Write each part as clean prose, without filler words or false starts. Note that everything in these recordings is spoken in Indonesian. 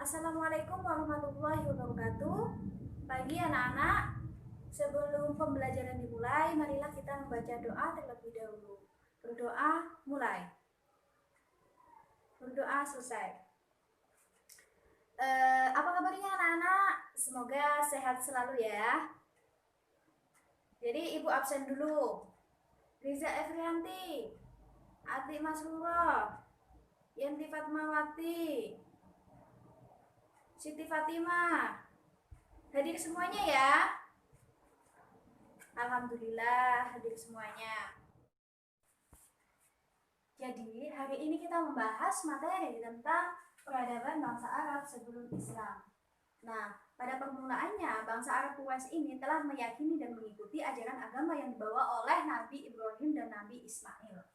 Assalamualaikum warahmatullahi wabarakatuh. Pagi anak-anak, sebelum pembelajaran dimulai, marilah kita membaca doa terlebih dahulu. Berdoa mulai. Berdoa selesai. Apa kabarnya anak-anak? Semoga sehat selalu ya. Jadi ibu absen dulu. Riza Efrianti, Atik Masruro, Yanti Fatmawati, Siti Fatimah. Hadir semuanya ya. Alhamdulillah hadir semuanya. Jadi hari ini kita membahas materi tentang peradaban bangsa Arab sebelum Islam. Nah, pada permulaannya bangsa Arab Quraisy ini telah meyakini dan mengikuti ajaran agama yang dibawa oleh Nabi Ibrahim dan Nabi Ismail.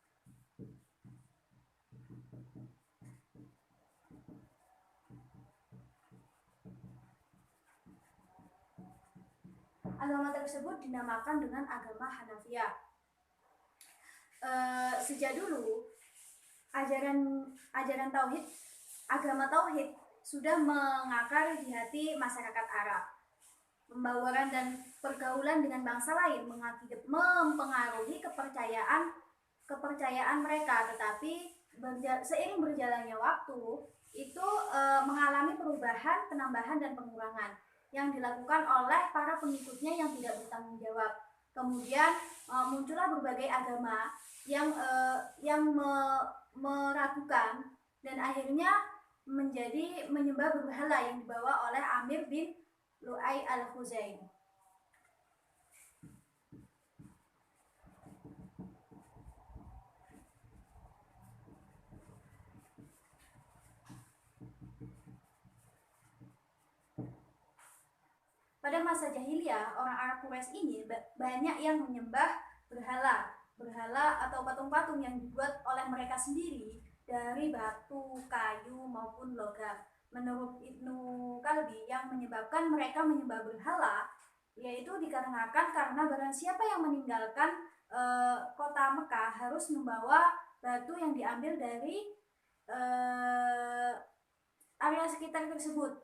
Agama tersebut dinamakan dengan agama Hanafiyah. Sejak dulu ajaran tauhid, agama tauhid sudah mengakar di hati masyarakat Arab. Pembauran dan pergaulan dengan bangsa lain mempengaruhi kepercayaan mereka, tetapi seiring berjalannya waktu itu mengalami perubahan, penambahan dan pengurangan yang dilakukan oleh para pengikutnya yang tidak bertanggung jawab. Kemudian muncullah berbagai agama yang meragukan dan akhirnya menjadi menyembah berhala yang dibawa oleh Amir bin Lu'ay al-Khuzaim. Pada masa jahiliyah, orang Arab Quraisy ini banyak yang menyembah berhala atau patung-patung yang dibuat oleh mereka sendiri dari batu, kayu maupun logam. Menurut Ibnu Kalbi, yang menyebabkan mereka menyembah berhala yaitu dikarenakan karena barang siapa yang meninggalkan kota Mekah harus membawa batu yang diambil dari area sekitar tersebut,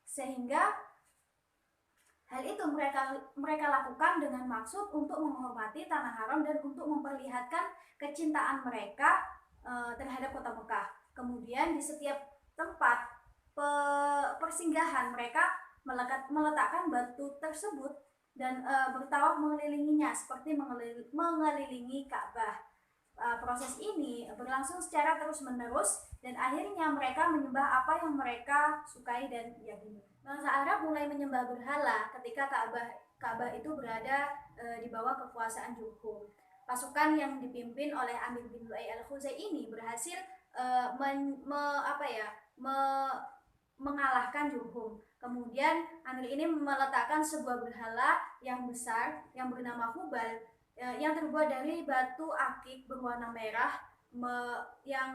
sehingga hal itu mereka lakukan dengan maksud untuk menghormati tanah haram dan untuk memperlihatkan kecintaan mereka terhadap kota Mekah. Kemudian di setiap tempat persinggahan mereka meletakkan batu tersebut dan bertawaf mengelilinginya seperti mengelilingi Ka'bah. Proses ini berlangsung secara terus-menerus dan akhirnya mereka menyembah apa yang mereka sukai dan yakini. Bangsa Arab mulai menyembah berhala ketika Ka'bah itu berada di bawah kekuasaan Jurhum. Pasukan yang dipimpin oleh Amir bin Lu'ay al-Khuzai ini berhasil mengalahkan Jurhum. Kemudian Amir ini meletakkan sebuah berhala yang besar yang bernama Hubal, yang terbuat dari batu akik berwarna merah yang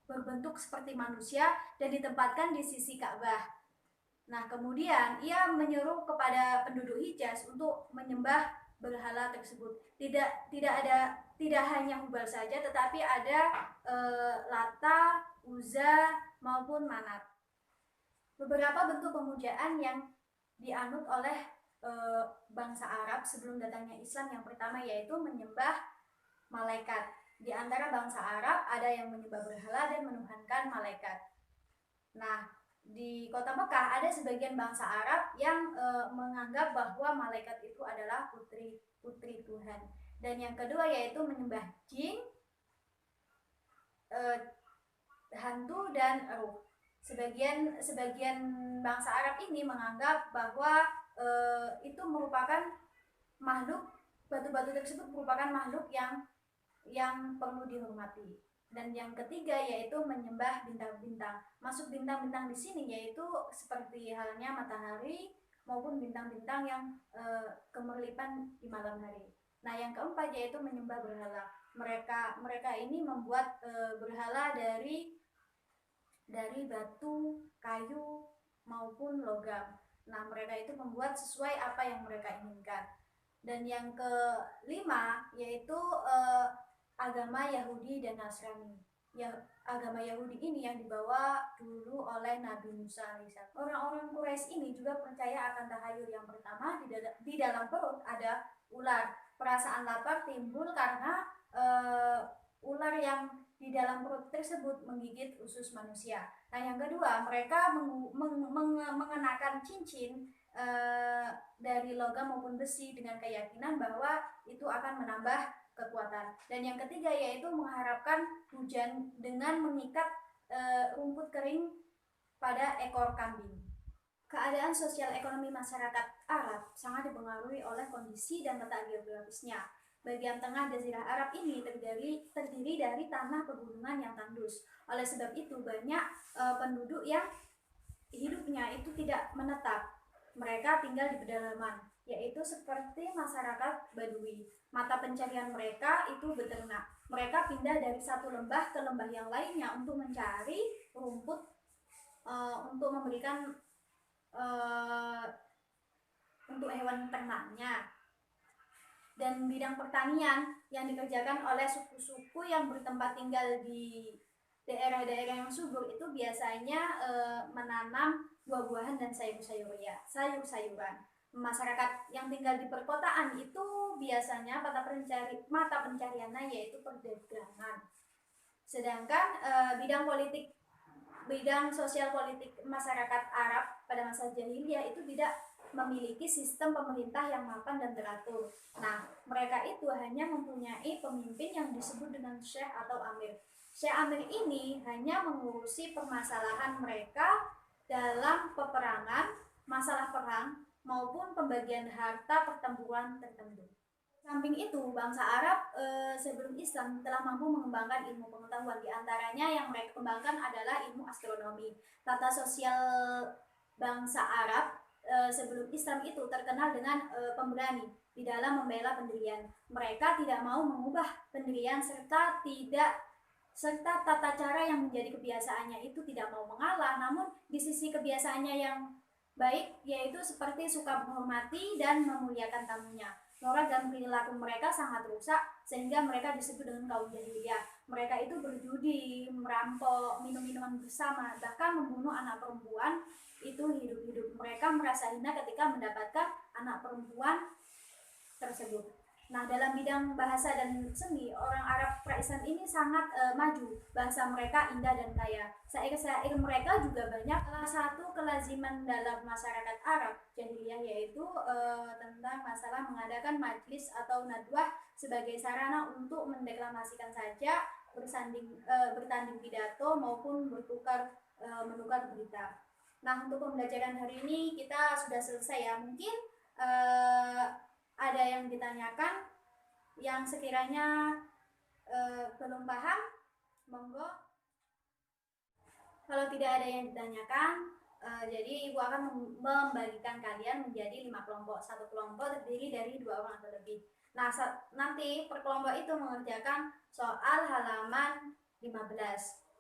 berbentuk seperti manusia dan ditempatkan di sisi Ka'bah. Nah, kemudian ia menyuruh kepada penduduk Hijaz untuk menyembah berhala tersebut. Tidak hanya Hubal saja, tetapi ada Lata, Uzza maupun Manat. Beberapa bentuk pemujaan yang dianut oleh bangsa Arab sebelum datangnya Islam, yang pertama yaitu menyembah malaikat. Di antara bangsa Arab ada yang menyembah berhala dan menuhankan malaikat. Nah, di kota Mekah ada sebagian bangsa Arab yang menganggap bahwa malaikat itu adalah putri Tuhan. Dan yang kedua yaitu menyembah jin, hantu dan ruh. Sebagian bangsa Arab ini menganggap bahwa itu merupakan makhluk, batu-batu tersebut merupakan makhluk yang perlu dihormati. Dan yang ketiga yaitu menyembah bintang-bintang. Masuk bintang-bintang di sini yaitu seperti halnya matahari maupun bintang-bintang yang kemerlipan di malam hari. Nah, yang keempat yaitu menyembah berhala. Mereka ini membuat berhala dari batu, kayu maupun logam. Nah, mereka itu membuat sesuai apa yang mereka inginkan. Dan yang kelima yaitu agama Yahudi dan Nasrani. ya agama Yahudi ini yang dibawa dulu oleh Nabi Musa alaihissalam. Orang-orang Quraisy ini juga percaya akan tahayul. Yang pertama, di dalam perut ada ular. Perasaan lapar timbul karena ular yang di dalam perut tersebut menggigit usus manusia. Nah, yang kedua, mereka mengenakan cincin dari logam maupun besi dengan keyakinan bahwa itu akan menambah kekuatan. Dan yang ketiga yaitu mengharapkan hujan dengan mengikat rumput kering pada ekor kambing. Keadaan sosial ekonomi masyarakat Arab sangat dipengaruhi oleh kondisi dan letak geografisnya. Bagian tengah Jazirah Arab ini terdiri dari tanah pegunungan yang tandus. Oleh sebab itu banyak penduduk yang hidupnya itu tidak menetap. Mereka tinggal di pedalaman, yaitu seperti masyarakat Badui. Mata pencarian mereka itu beternak. Mereka pindah dari satu lembah ke lembah yang lainnya untuk mencari rumput untuk memberikan untuk hewan ternaknya. Dan bidang pertanian yang dikerjakan oleh suku-suku yang bertempat tinggal di daerah-daerah yang subur itu biasanya menanam buah-buahan dan sayur-sayuran. Masyarakat yang tinggal di perkotaan itu biasanya mata pencariannya yaitu perdagangan. Sedangkan bidang sosial politik masyarakat Arab pada masa jahiliyah itu tidak memiliki sistem pemerintah yang mapan dan teratur. Nah, mereka itu hanya mempunyai pemimpin yang disebut dengan syekh atau amir. Syekh amir ini hanya mengurusi permasalahan mereka dalam peperangan, masalah perang, maupun pembagian harta pertempuran tertentu. Samping itu, bangsa Arab sebelum Islam telah mampu mengembangkan ilmu pengetahuan. Di antaranya yang mereka kembangkan adalah ilmu astronomi. Tata sosial bangsa Arab sebelum Islam itu terkenal dengan pemberani di dalam membela pendirian. Mereka tidak mau mengubah pendirian serta tata cara yang menjadi kebiasaannya itu tidak mau mengalah, namun di sisi kebiasaannya yang baik yaitu seperti suka menghormati dan memuliakan tamunya. Norak dan perilaku mereka sangat rusak sehingga mereka disebut dengan kaum jahiliyah. Mereka itu berjudi, merampok, minum minuman bersama, bahkan membunuh anak perempuan itu hidup-hidup. Mereka merasa hina ketika mendapatkan anak perempuan tersebut. Nah, dalam bidang bahasa dan seni, orang Arab pra-Islam ini sangat maju. Bahasa mereka indah dan kaya. Syair-syair mereka juga banyak. Salah satu kelaziman dalam masyarakat Arab jahiliyah yaitu tentang masalah mengadakan majlis atau nadwah sebagai sarana untuk mendeklamasikan saja, bertanding pidato maupun menukar berita. Nah, untuk pembelajaran hari ini kita sudah selesai ya. Mungkin ada yang ditanyakan yang sekiranya belum paham, monggo. Kalau tidak ada yang ditanyakan, jadi Ibu akan membagikan kalian menjadi 5 kelompok. Satu kelompok terdiri dari 2 orang atau lebih. Nah, nanti per kelompok itu mengerjakan soal halaman 15.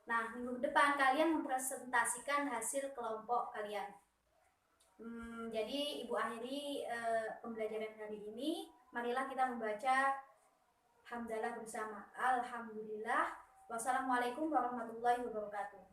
Nah, minggu depan kalian mempresentasikan hasil kelompok kalian. Jadi Ibu akhiri pembelajaran hari ini. Marilah kita membaca hamdalah bersama. Alhamdulillah. Wassalamualaikum warahmatullahi wabarakatuh.